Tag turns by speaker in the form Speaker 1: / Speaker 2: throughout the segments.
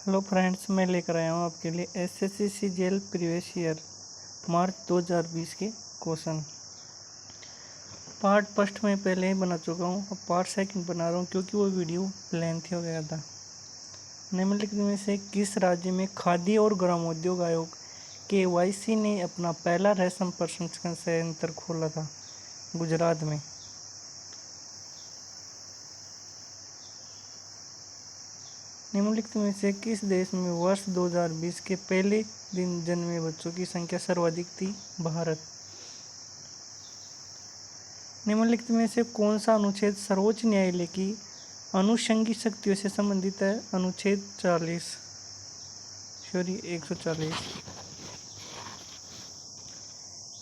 Speaker 1: Hello friends, मैं लेकर आया हूँ आपके लिए SSC CGL previous year March 2020 के क्वेश्चन। पार्ट फर्स्ट में पहले ही बना चुका हूँ, अब पार्ट सेकंड बना रहा हूँ क्योंकि वो वीडियो लेंथी हो गया था। निम्नलिखित में से किस राज्य में खाद्य और ग्रामोद्योग आयोग KYC ने अपना पहला रेशम प्रसंस्करण संयंत्र खोला था? गुजरात में। निम्नलिखित में से किस देश में वर्ष 2020 के पहले दिन जन्मे बच्चों की संख्या सर्वाधिक थी? भारत। निम्नलिखित में से कौन सा अनुच्छेद सर्वोच्च न्यायालय की अनुषंगिक शक्तियों से संबंधित है? अनुच्छेद 140।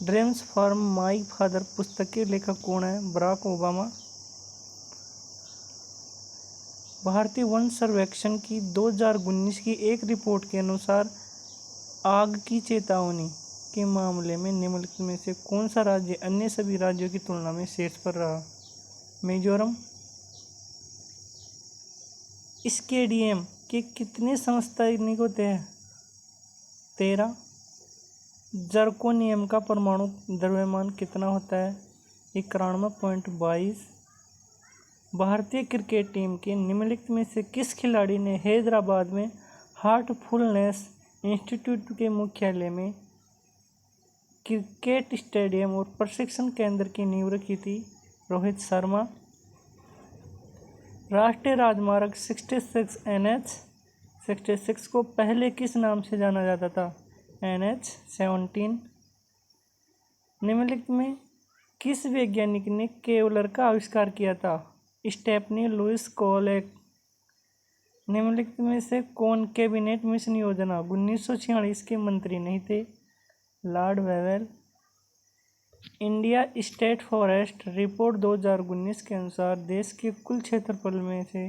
Speaker 1: ड्रीम्स फॉर माई फादर पुस्तक के लेखक कौन है? Barack Obama. भारतीय वन सर्वेक्षण की 2019 की एक रिपोर्ट के अनुसार आग की चेतावनी के मामले में निम्नलिखित में से कौन सा राज्य अन्य सभी राज्यों की तुलना में शीर्ष पर रहा? मिजोरम। स्केडियम के कितने समस्थानिक होते हैं? 13। जर्कोनियम का परमाणु द्रव्यमान कितना होता है? 91.22। भारतीय क्रिकेट टीम के निम्नलिखित में से किस खिलाड़ी ने हैदराबाद में हार्टफुलनेस इंस्टीट्यूट के मुख्यालय में क्रिकेट स्टेडियम और प्रशिक्षण केंद्र की नींव रखी थी? रोहित शर्मा। राष्ट्रीय राजमार्ग 66 NH 66 को पहले किस नाम से जाना जाता था? NH 17। निम्नलिखित में किस वैज्ञानिक ने केवलर का आविष्कार किया था? Stephanie Louise Kwolek. निम्नलिखित में से कौन कैबिनेट मिशन योजना 1946 के मंत्री नहीं थे? Lord Wavell. India state forest report 2019 के अनुसार देश के कुल क्षेत्रफल में से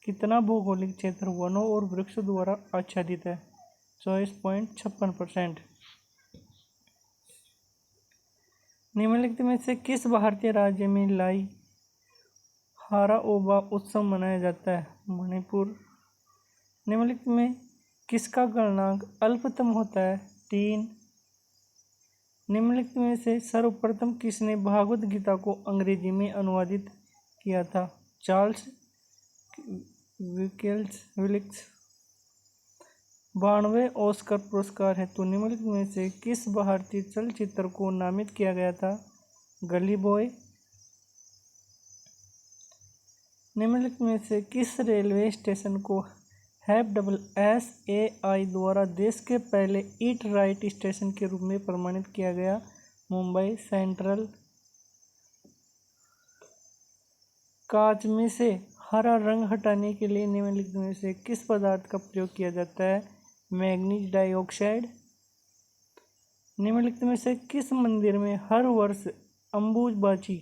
Speaker 1: कितना भौगोलिक क्षेत्र वनों और वृक्षों द्वारा आच्छादित है? 24.56%। निम्नलिखित में से किस भारतीय राज्य में लाई हाराओबा उत्सव मनाया जाता है? मणिपुर। निम्नलिखित में किसका गणनांक अल्पतम होता है? 3। निम्नलिखित में से सर्वप्रथम किसने भागवत गीता को अंग्रेजी में अनुवादित किया था? Charles Wilkes. 92वें ऑस्कर पुरस्कार हेतु निम्नलिखित में से किस भारतीय चलचित्र को नामित किया गया था? गली बॉय। निम्नलिखित में से किस रेलवे स्टेशन को FSSAI द्वारा देश के पहले ईट राइट स्टेशन के रूप में प्रमाणित किया गया? मुंबई सेंट्रल। कांच में से हरा रंग हटाने के लिए निम्नलिखित में से किस पदार्थ का प्रयोग किया जाता है? Manganese dioxide. निम्नलिखित में से किस मंदिर में हर वर्ष अंबुबाची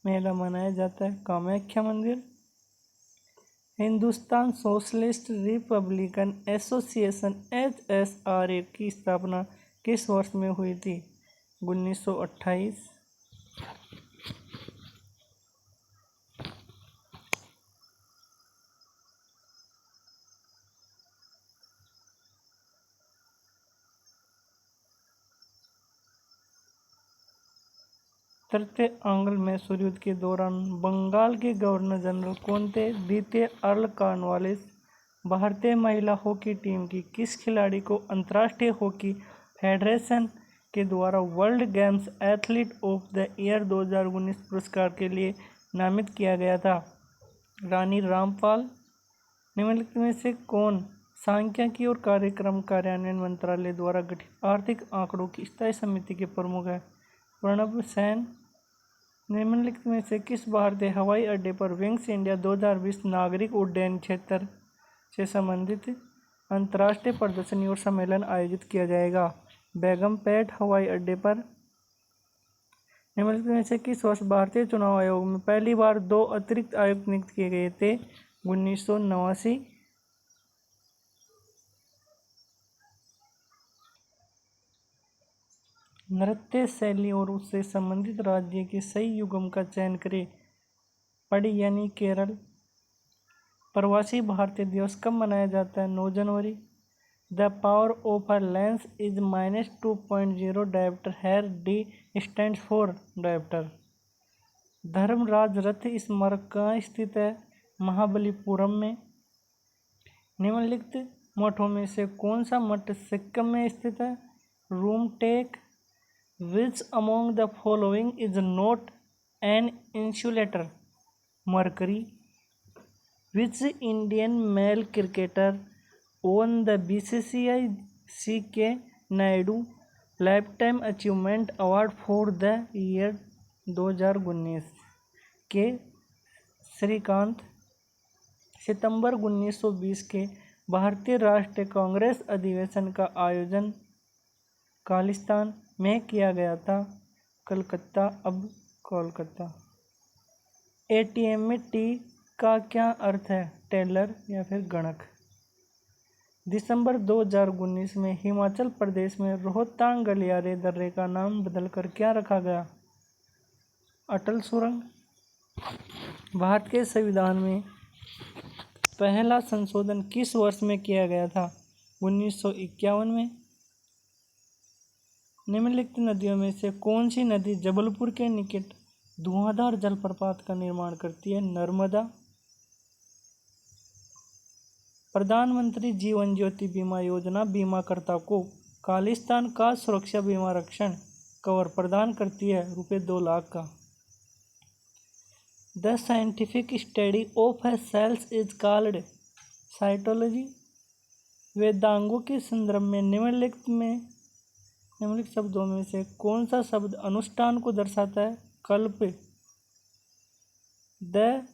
Speaker 1: मेला मनाया जाता है? कामाख्या मंदिर। Hindustan socialist Republican association HSRA की स्थापना किस वर्ष में हुई थी? 1928। तृतीय आंग्ल मैसूर युद्ध के दौरान बंगाल के गवर्नर जनरल कौन थे? द्वितीय अर्ल कॉर्नवालिस। भारतीय महिला हॉकी टीम की किस खिलाड़ी को अंतर्राष्ट्रीय हॉकी फेडरेशन के द्वारा world games athlete of the year 2019 पुरस्कार के लिए नामित किया गया था? रानी रामपाल। निम्नलिखित में से कौन सांख्यिकी और कार्यक्रम कार्यान्वयन मंत्रालय द्वारा गठित आर्थिक आंकड़ों की स्थायी समिति के प्रमुख है? प्रणब सेन। निम्नलिखित में से किस भारतीय हवाई अड्डे पर विंग्स इंडिया 2020 नागरिक उड्डयन क्षेत्र से संबंधित अंतर्राष्ट्रीय प्रदर्शनी और सम्मेलन आयोजित किया जाएगा? बेगमपेट हवाई अड्डे पर। निम्नलिखित में से किस वर्ष भारतीय चुनाव आयोग में पहली बार 2 अतिरिक्त आयुक्त नियुक्त किए गए थे? 1989। नृत्य शैली और उससे संबंधित राज्य के सही युग्म का चयन करें? पड़ी यानी केरल। प्रवासी भारतीय दिवस कब मनाया जाता है? 9 जनवरी। The power of a lens is -2.0 dioptre, here D stand for dioptre. Dharmaraja Ratha स्मारक कहाँ स्थित है? महाबलीपुरम में। निम्नलिखित मठों में से कौन सा मठ सिक्किम में स्थित है? रूमटेक। विच among the following is not an insulator? Mercury. Which Indian male cricketer own the BCCI CK Naidu lifetime achievement award for the year 2019? के श्रीकांत। सितंबर 1920 के भारतीय राष्ट्रीय कांग्रेस अधिवेशन का आयोजन खालिस्तान में किया गया था। कलकत्ता, अब कोलकाता। ATM में टी का क्या अर्थ है? टेलर या फिर गणक। दिसंबर 2019 में हिमाचल प्रदेश में रोहतांग गलियारे दर्रे का नाम बदलकर क्या रखा गया? अटल सुरंग। भारत के संविधान में पहला संशोधन किस वर्ष में किया गया था? 1951 में। निम्नलिखित नदियों में से कौन सी नदी जबलपुर के निकट धुआंधार जलप्रपात का निर्माण करती है? नर्मदा। प्रधानमंत्री जीवन ज्योति बीमा योजना बीमाकर्ता को खालिस्तान का सुरक्षा बीमा रक्षण कवर प्रदान करती है ₹2 लाख का। The scientific study of a cells is called cytology. वेदांगों के संदर्भ में निम्नलिखित शब्दों में से कौन सा शब्द अनुष्ठान को दर्शाता है? कल्प। The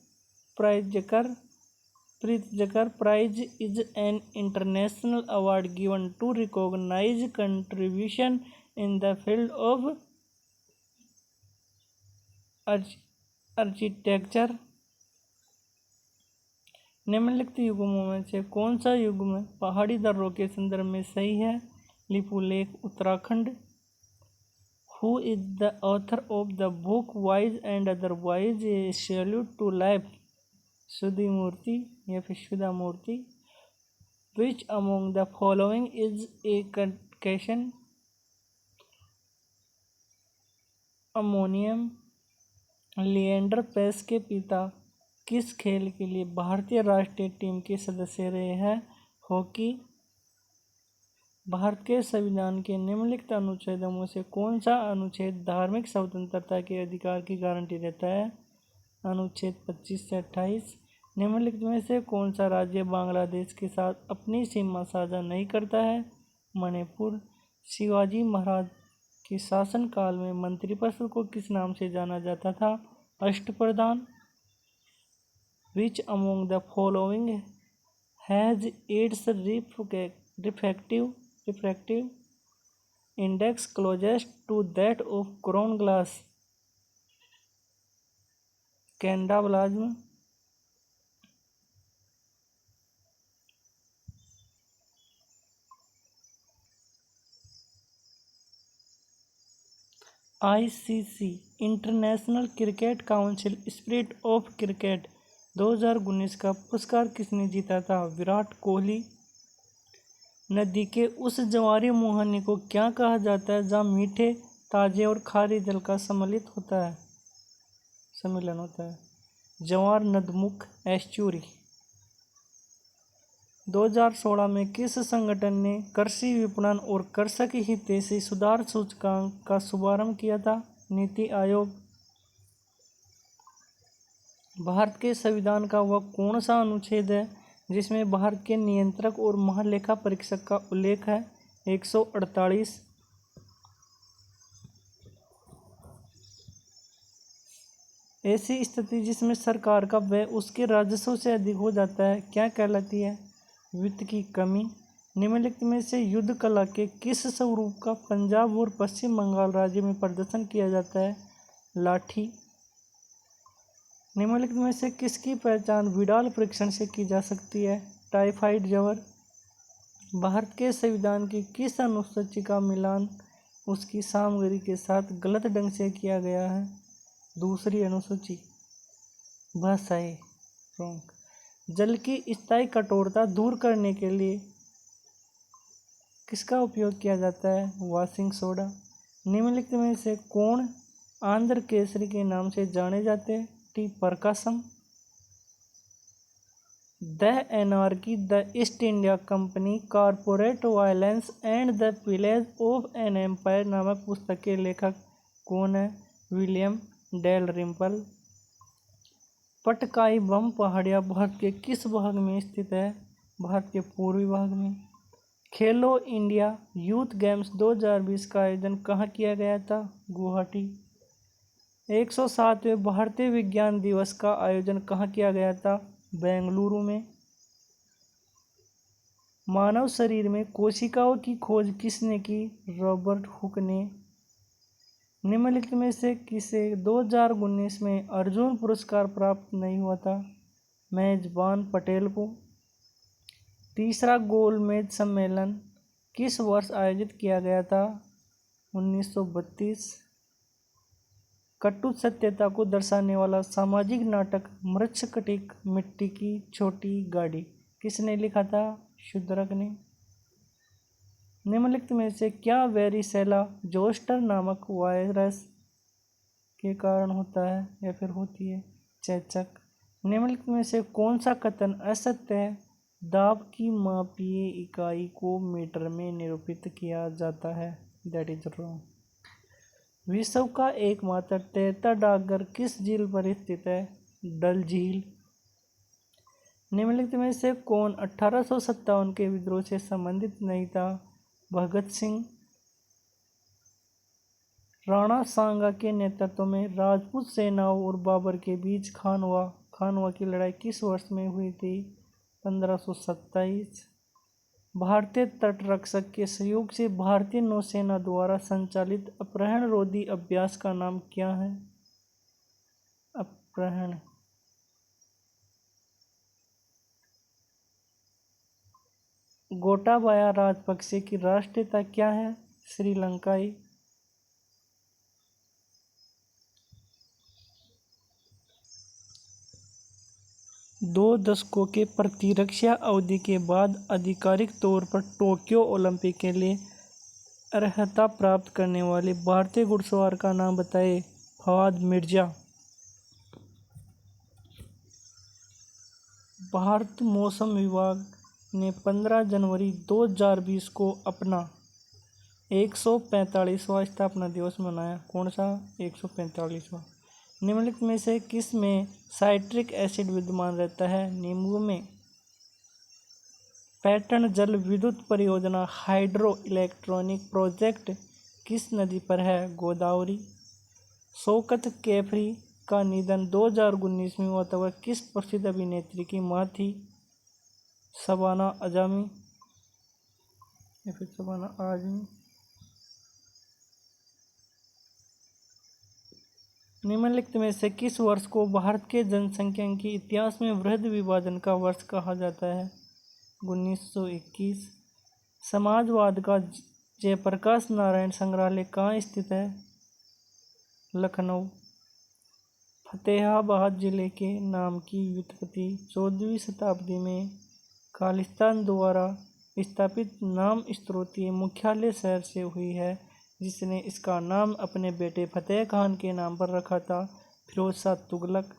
Speaker 1: Pritzker Prize is an international award given to recognise contribution in the field of architecture. निम्नलिखित युग्मों में से कौन सा युग्म पहाड़ी दर्रों के संदर्भ में सही है? Lipulekh, Uttarakhand. Who is the author of the book Wise and Otherwise a Salute to Life? सुधी मूर्ति या फिर Sudha Murthy. Which among the following is a cation? Ammonium. Leander Paes के पिता किस खेल के लिए भारतीय राष्ट्रीय टीम के सदस्य रहे हैं? हॉकी। भारत के संविधान के निम्नलिखित अनुच्छेदों में से कौन सा अनुच्छेद धार्मिक स्वतंत्रता के अधिकार की गारंटी देता है? अनुच्छेद 25 से 28। निम्नलिखित में से कौन सा राज्य बांग्लादेश के साथ अपनी सीमा साझा नहीं करता है? मणिपुर। शिवाजी महाराज के शासनकाल में मंत्रिपरिषद को किस नाम से जाना जाता था? Ashtapradhan. Which among the following has its refractive index closest to that of crown glass? Canada balsam. ICC international cricket council spirit of cricket 2019 का पुरस्कार किसने जीता था? विराट कोहली। नदी के उस ज्वारीय मुहाने को क्या कहा जाता है जहाँ मीठे, ताजे और खारे जल का सम्मिलन होता है? ज्वार नदमुख एस्चुरी। 2016 में किस संगठन ने कृषि विपणन और कृषक हितैषी सुधार सूचकांक का शुभारंभ किया था? नीति आयोग। भारत के संविधान का वह कौन सा अनुच्छेद है जिसमें भारत के नियंत्रक और महालेखा परीक्षक का उल्लेख है? 148। ऐसी स्थिति जिसमें सरकार का व्यय उसके राजस्व से अधिक हो जाता है क्या कहलाती है? वित्त की कमी। निम्नलिखित में से युद्ध कला के किस स्वरूप का पंजाब और पश्चिम बंगाल राज्य में प्रदर्शन किया जाता है? लाठी। निम्नलिखित में से किसकी पहचान विडाल परीक्षण से की जा सकती है? टाइफाइड ज्वर। भारत के संविधान की किस अनुसूची का मिलान उसकी सामग्री के साथ गलत ढंग से किया गया है? दूसरी अनुसूची। भाषाई। जल की स्थायी कठोरता दूर करने के लिए किसका उपयोग किया जाता है? Washing soda. निम्नलिखित में से कौन आंध्र केसरी के नाम से जाने जाते हैं? T Prakasam. The anarchy, the East India Company, corporate violence and the pillage of an empire नामक पुस्तक के लेखक कौन है? William Dalrymple. पटकाई बम पहाड़ियाँ भारत के किस भाग में स्थित है? भारत के पूर्वी भाग में। खेलो इंडिया यूथ गेम्स 2020 का आयोजन कहाँ किया गया था? गुवाहाटी। 107वें भारतीय विज्ञान दिवस का आयोजन कहाँ किया गया था? बेंगलुरु में। मानव शरीर में कोशिकाओं की खोज किसने की? रॉबर्ट हुक ने। निम्नलिखित में से किसे 2019 में अर्जुन पुरस्कार प्राप्त नहीं हुआ था? मेजबान पटेल को। तीसरा गोलमेज सम्मेलन किस वर्ष आयोजित किया गया था? 1932। कटु सत्यता को दर्शाने वाला सामाजिक नाटक मृच्छकटिक मिट्टी की छोटी गाड़ी किसने लिखा था? शूद्रक ने। निम्नलिखित में से क्या वेरिसेला जोस्टर नामक वायरस के कारण होता है या फिर होती है? चेचक। निम्नलिखित में से कौन सा कथन असत्य है? दाब की मापीय इकाई को मीटर में निरूपित किया जाता है। That is wrong. विश्व का एकमात्र तैरता डाकघर किस झील पर स्थित है? डल झील। निम्नलिखित में से कौन 1857 के विद्रोह से संबंधित नहीं था? भगत सिंह। राणा सांगा के नेतृत्व में राजपूत सेनाओं और बाबर के बीच खानवा की लड़ाई किस वर्ष में हुई थी? 1527। भारतीय तटरक्षक के सहयोग से भारतीय नौसेना द्वारा संचालित अपहरण रोधी अभ्यास का नाम क्या है? अपहरण। गोटाबाया राजपक्षे की राष्ट्रीयता क्या है? श्रीलंकाई। 2 दशकों के प्रतिरक्षा अवधि के बाद आधिकारिक तौर पर टोक्यो ओलंपिक के लिए अर्हता प्राप्त करने वाले भारतीय घुड़सवार का नाम बताइए। फवाद मिर्जा। भारत मौसम विभाग ने 15 जनवरी 2020 को अपना 145वां स्थापना दिवस मनाया। कौन सा? 145वां। निम्नलिखित में से किस में साइट्रिक एसिड विद्यमान रहता है? नींबू में। पैटर्न जल विद्युत परियोजना हाइड्रो इलेक्ट्रॉनिक प्रोजेक्ट किस नदी पर है? गोदावरी। शौकत कैफरी का निधन 2019 में हुआ था। वह किस प्रसिद्ध अभिनेत्री की मां थी? शबाना आजमी या फिर शबाना आजमी। निम्नलिखित में से किस वर्ष को भारत के जनसंख्या के इतिहास में वृहद विभाजन का वर्ष कहा जाता है? 1921। समाजवाद का जयप्रकाश नारायण संग्रहालय कहाँ स्थित है? लखनऊ। फतेहाबाद जिले के नाम की व्युत्पत्ति 14वीं शताब्दी में खालिस्तान द्वारा स्थापित नाम स्रोतीय मुख्यालय शहर से हुई है, जिसने इसका नाम अपने बेटे फतेह खान के नाम पर रखा था, फिरोज शाह तुगलक।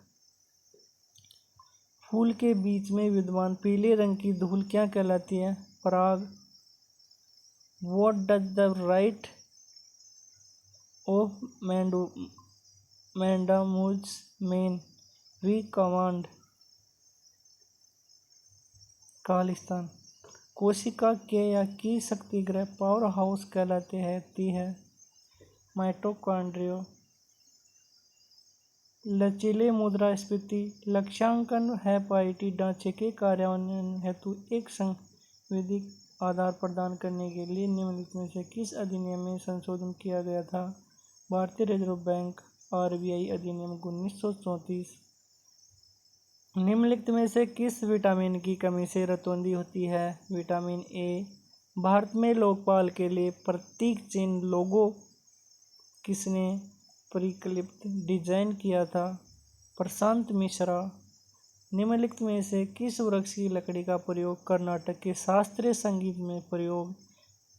Speaker 1: फूल के बीच में विद्यमान पीले रंग की धूल क्या कहलाती है? पराग। What does the right of mandamus mean? We command। Khalistan. कोशिका के या की शक्ति ग्रह पावर हाउस कहलाते हैं माइटोकॉन्ड्रिया। लचीले मुद्रास्फीति लक्ष्यांकन है पाईटी ढांचे के कार्यान्वयन हेतु एक संविधिक आधार प्रदान करने के लिए निम्नलिखित में से किस अधिनियम में संशोधन किया गया था? भारतीय रिजर्व बैंक आरबीआई अधिनियम 1934। निम्नलिखित में से किस विटामिन की कमी से रतौंधी होती है? Vitamin A. भारत में लोकपाल के लिए प्रतीक चिन्ह लोगो किसने परिकल्पित डिजाइन किया था? प्रशांत मिश्रा। निम्नलिखित में से किस वृक्ष की लकड़ी का प्रयोग कर्नाटक के शास्त्रीय संगीत में प्रयोग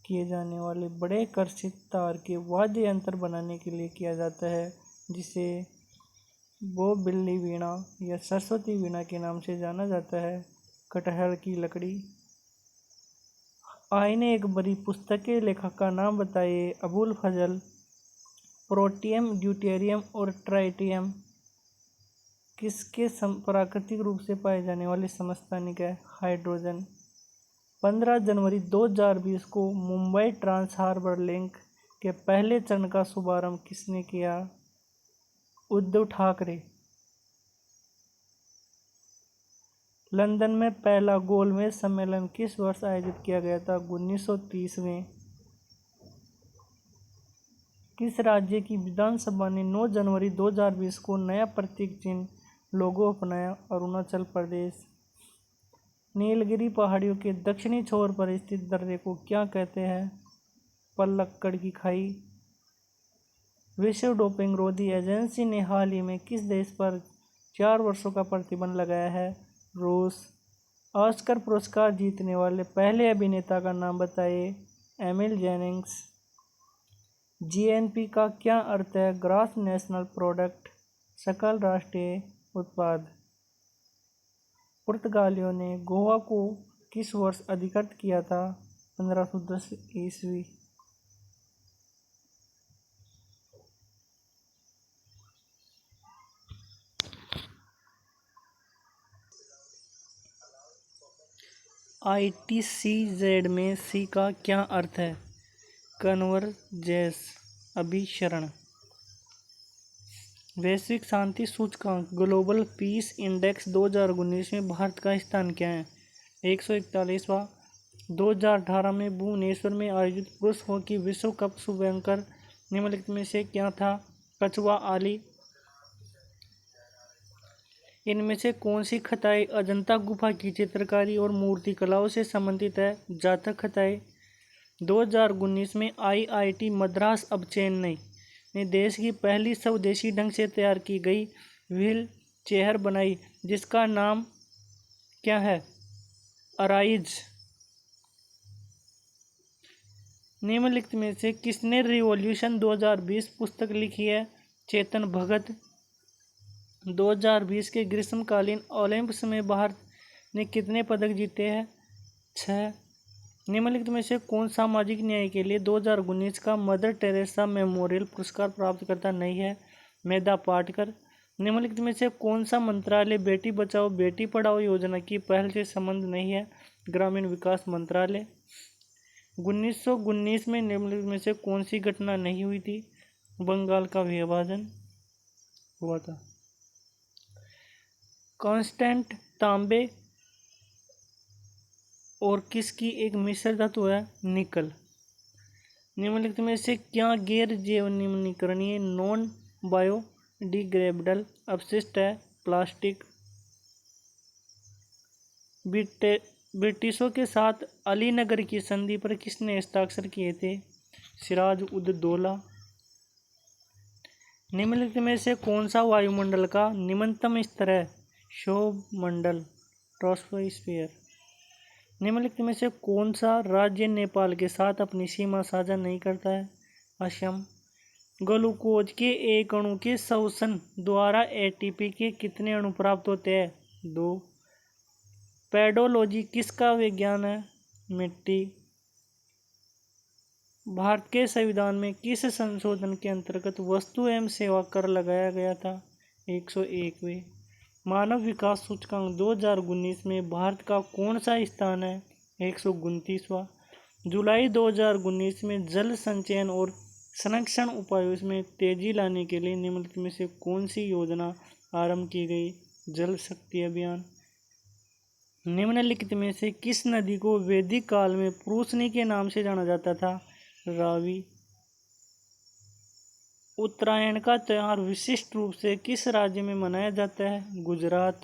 Speaker 1: किए जाने वाले बड़े कर्षित तार के वाद्य यंत्र बनाने के लिए किया जाता है, जिसे बोबिल्ली वीणा या सरस्वती वीणा के नाम से जाना जाता है? कटहल की लकड़ी। आईने एक बड़ी पुस्तक के लेखक का नाम बताइए? अबुल फजल। प्रोटियम, ड्यूटेरियम और ट्राइटियम किसके प्राकृतिक रूप से पाए जाने वाले समस्थानिक है? हाइड्रोजन। 15 जनवरी 2020 को मुंबई ट्रांस हार्बर लिंक के पहले चरण का शुभारंभ किसने किया? उद्धव ठाकरे। लंदन में पहला गोलमेज सम्मेलन किस वर्ष आयोजित किया गया था? 1930 में। किस राज्य की विधानसभा ने 9 जनवरी 2020 को नया प्रतीक चिन्ह लोगो अपनाया? अरुणाचल प्रदेश। नीलगिरी पहाड़ियों के दक्षिणी छोर पर स्थित दर्रे को क्या कहते हैं? पलक्कड़ की खाई। विश्व डोपिंग रोधी एजेंसी ने हाल ही में किस देश पर 4 वर्षों का प्रतिबंध लगाया है? रूस। ऑस्कर पुरस्कार जीतने वाले पहले अभिनेता का नाम बताइए? Emil Jennings. जीएनपी का क्या अर्थ है? ग्रॉस नेशनल प्रोडक्ट, सकल राष्ट्रीय उत्पाद। पुर्तगालियों ने गोवा को किस वर्ष अधिकृत किया था? 1510 ईस्वी। ITCZ में सी का क्या अर्थ है? कन्वर्जेंस, अभिसरण। वैश्विक शांति सूचकांक ग्लोबल पीस इंडेक्स 2019 में भारत का स्थान क्या है? 141वां। 2018 में भुवनेश्वर में आयोजित पुरुष हॉकी विश्व कप शुभांकर निम्नलिखित में से क्या था? कछुआ आली। इनमें से कौन सी खताएं अजंता गुफा की चित्रकारी और मूर्ति कलाओं से संबंधित है? जातक खताएं। 2019 में IIT मद्रास अब चेन्नई ने देश की पहली स्वदेशी ढंग से तैयार की गई व्हील चेयर बनाई, जिसका नाम क्या है? अराइज। निम्नलिखित में से किसने रिवॉल्यूशन 2020 पुस्तक लिखी है? चेतन भगत। 2020 के ग्रीष्मकालीन ओलंपिक्स में भारत ने कितने पदक जीते हैं? 6। निम्नलिखित में से कौन सामाजिक न्याय के लिए 2019 का मदर टेरेसा मेमोरियल पुरस्कार प्राप्तकर्ता नहीं है? मेधा पाटकर। निम्नलिखित में से कौन सा मंत्रालय बेटी बचाओ बेटी पढ़ाओ योजना की पहल से संबंध नहीं है? ग्रामीण विकास मंत्रालय। 1919 में निम्नलिखित में से कौन सी घटना नहीं हुई थी? बंगाल का विभाजन हुआ था। कांस्टेंट तांबे और किसकी एक मिश्र धातु है? निकल। निम्नलिखित में से क्या गैर जैव निम्नीकरणीय नॉन बायोडिग्रेडेबल अपशिष्ट है? प्लास्टिक। ब्रिटिशों के साथ अलीनगर की संधि पर किसने हस्ताक्षर किए थे? सिराज उद दौला। निम्नलिखित में से कौन सा वायुमंडल का निम्नतम स्तर है? क्षोभ मंडल, ट्रोपोस्फियर। निम्नलिखित में से कौन सा राज्य नेपाल के साथ अपनी सीमा साझा नहीं करता है? असम। ग्लूकोज के एक अणु के शोषण द्वारा ATP के कितने अणु प्राप्त होते हैं? 2। पेडोलॉजी किसका विज्ञान है? मिट्टी। भारत के संविधान में किस संशोधन के अंतर्गत वस्तु एवं सेवा कर लगाया गया था? 101वें। मानव विकास सूचकांक 2019 में भारत का कौन सा स्थान है? 129वां। जुलाई 2019 में जल संचयन और संरक्षण उपायों में तेजी लाने के लिए निम्नलिखित में से कौन सी योजना आरंभ की गई? जल शक्ति अभियान। निम्नलिखित में से किस नदी को वैदिक काल में पुरुषनी के नाम से जाना जाता था? रावी। उत्तरायण का त्यौहार विशिष्ट रूप से किस राज्य में मनाया जाता है? गुजरात।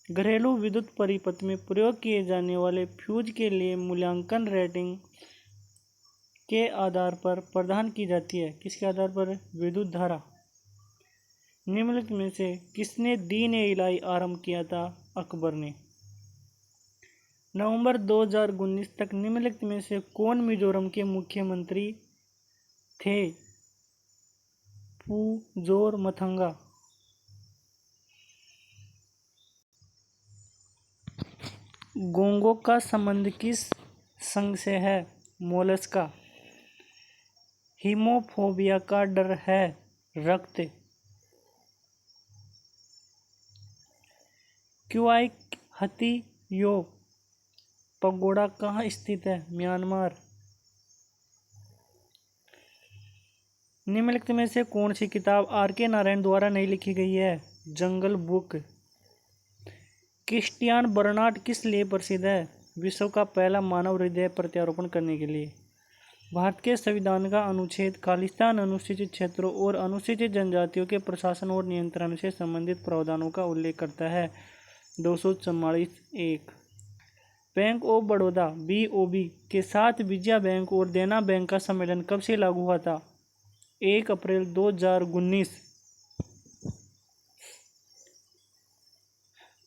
Speaker 1: घरेलू विद्युत परिपथ में प्रयोग किए जाने वाले फ्यूज के लिए मूल्यांकन रेटिंग के आधार पर प्रदान की जाती है? किसके आधार पर? विद्युत धारा। निम्नलिखित में से किसने दीन ए इलाही आरंभ किया था? अकबर ने। नवंबर 2019 तक निम्नलिखित में से कौन मिजोरम के मुख्यमंत्री थे? पुजोरमथंगा। गोंगो का संबंध किस संघ से है? मोलस्का। हीमोफोबिया का डर है? रक्त। क्वाइक हथियो पगोड़ा कहाँ स्थित है? म्यांमार। निम्नलिखित में से कौन सी किताब R.K. नारायण द्वारा नहीं लिखी गई है? जंगल बुक। क्रिस्टियान बर्नार्ड किस लिए प्रसिद्ध है? विश्व का पहला मानव हृदय प्रत्यारोपण करने के लिए। भारत के संविधान का अनुच्छेद खालिस्तान अनुसूचित क्षेत्रों और अनुसूचित जनजातियों के प्रशासन और नियंत्रण से संबंधित प्रावधानों का उल्लेख करता है। 244(1). बैंक ऑफ बड़ौदा BOB के साथ विजया बैंक और देना बैंक का सम्मेलन कब से लागू हुआ था? 1 अप्रैल 2019।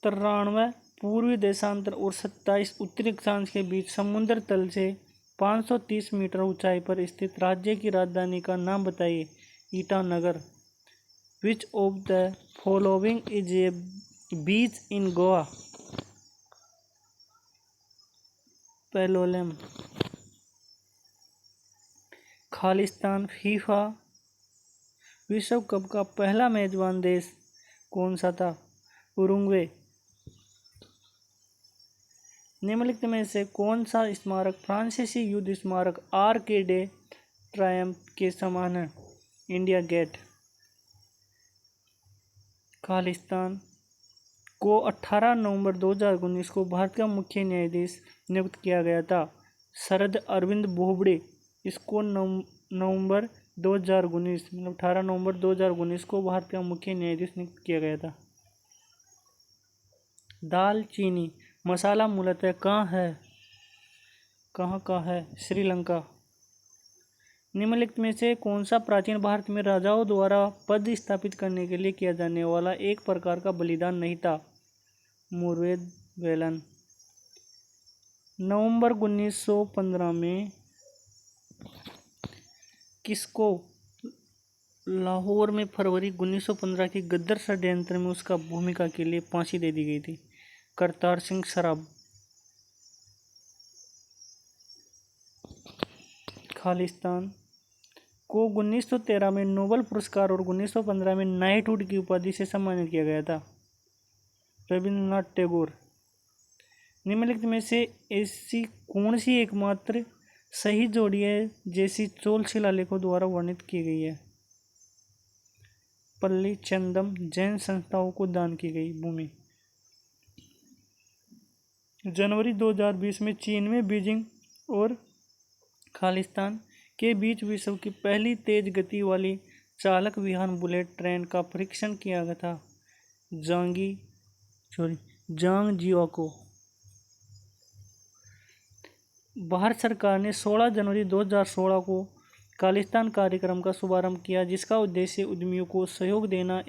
Speaker 1: 93 पूर्वी देशांतर और 27 उत्तरी अक्षांश के बीच समुद्र तल से 530 मीटर ऊंचाई पर स्थित राज्य की राजधानी का नाम बताइए। Itanagar. Which of the following is a beach in Goa? Palolem. Khalistan FIFA विश्व कप का पहला मेजबान देश कौन सा था? उरुग्वे। निम्नलिखित में से कौन सा स्मारक फ्रांसीसी युद्ध स्मारक आर्क डे ट्रायम्फ के समान है? India gate. खालिस्तान को 18 नवंबर 2019 को भारत का मुख्य न्यायाधीश नियुक्त किया गया था। शरद अरविंद बोबड़े इसको नवंबर 2019 18 नवंबर 2019 को भारत का मुख्य न्यायाधीश नियुक्त किया गया था। दालचीनी मसाला मूलतः कहाँ का है? श्रीलंका। निम्नलिखित में से कौन सा प्राचीन भारत में राजाओं द्वारा पद स्थापित करने के लिए किया जाने वाला एक प्रकार का बलिदान नहीं था? मुर्वेद वेलन। नवंबर 1915 में किसको लाहौर में फरवरी 1915 की गद्दर षड्यंत्र में उसका भूमिका के लिए फांसी दे दी गई थी? करतार सिंह सराभ। खालिस्तान को 1913 में नोबेल पुरस्कार और 1915 में नाइटहुड की उपाधि से सम्मानित किया गया था? रविंद्रनाथ टैगोर। निम्नलिखित में से ऐसी कौन सी एकमात्र सही जोड़ी है जैसी चोल शिलालेखों द्वारा वर्णित की गई है? पल्ली चंदम जैन संस्थाओं को दान की गई भूमि। जनवरी 2020 में चीन में बीजिंग और खालिस्तान के बीच विश्व की पहली तेज गति वाली चालक विहीन बुलेट ट्रेन का परीक्षण किया गया था। जांगजियाको। भारत सरकार ने 16 जनवरी 2016 को खालिस्तान कार्यक्रम का शुभारंभ किया, जिसका उद्देश्य उद्यमियों को सहयोग देना,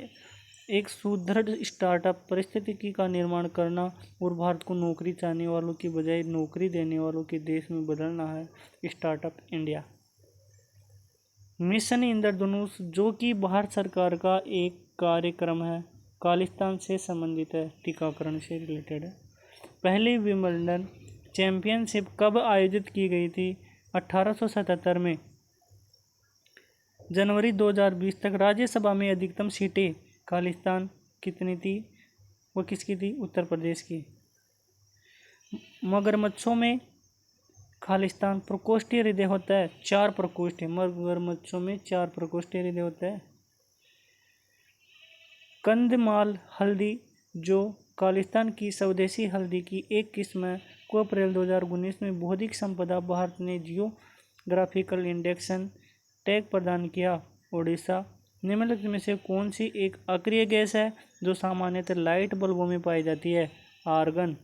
Speaker 1: एक सुदृढ़ स्टार्टअप परिस्थिति का निर्माण करना और भारत को नौकरी चाहने वालों की बजाय नौकरी देने वालों के देश में बदलना है। Startup India. मिशन इंद्रधनुष, जो कि भारत सरकार का एक कार्यक्रम है, खालिस्तान से संबंधित है, टीकाकरण से रिलेटेड है। पहली विंबलडन चैंपियनशिप कब आयोजित की गई थी? 1877 में। जनवरी 2020 तक राज्यसभा में अधिकतम सीटें खालिस्तान कितनी थी? वो किसकी थी? उत्तर प्रदेश की। मगरमच्छों में खालिस्तान प्रकोष्ठीय हृदय होता है? 4 प्रकोष्ठ। मगरमच्छों में 4 प्रकोष्ठीय हृदय होता है। कंदमाल हल्दी, जो खालिस्तान की स्वदेशी हल्दी की एक किस्म है, को अप्रैल 2019 में बौद्धिक संपदा भारत ने जियोग्राफिकल इंडेक्सन टैग प्रदान किया। ओडिशा। निम्नलिखित में से कौन सी एक अक्रिय गैस है जो सामान्यतः लाइट बल्बों में पाई जाती है? आर्गन।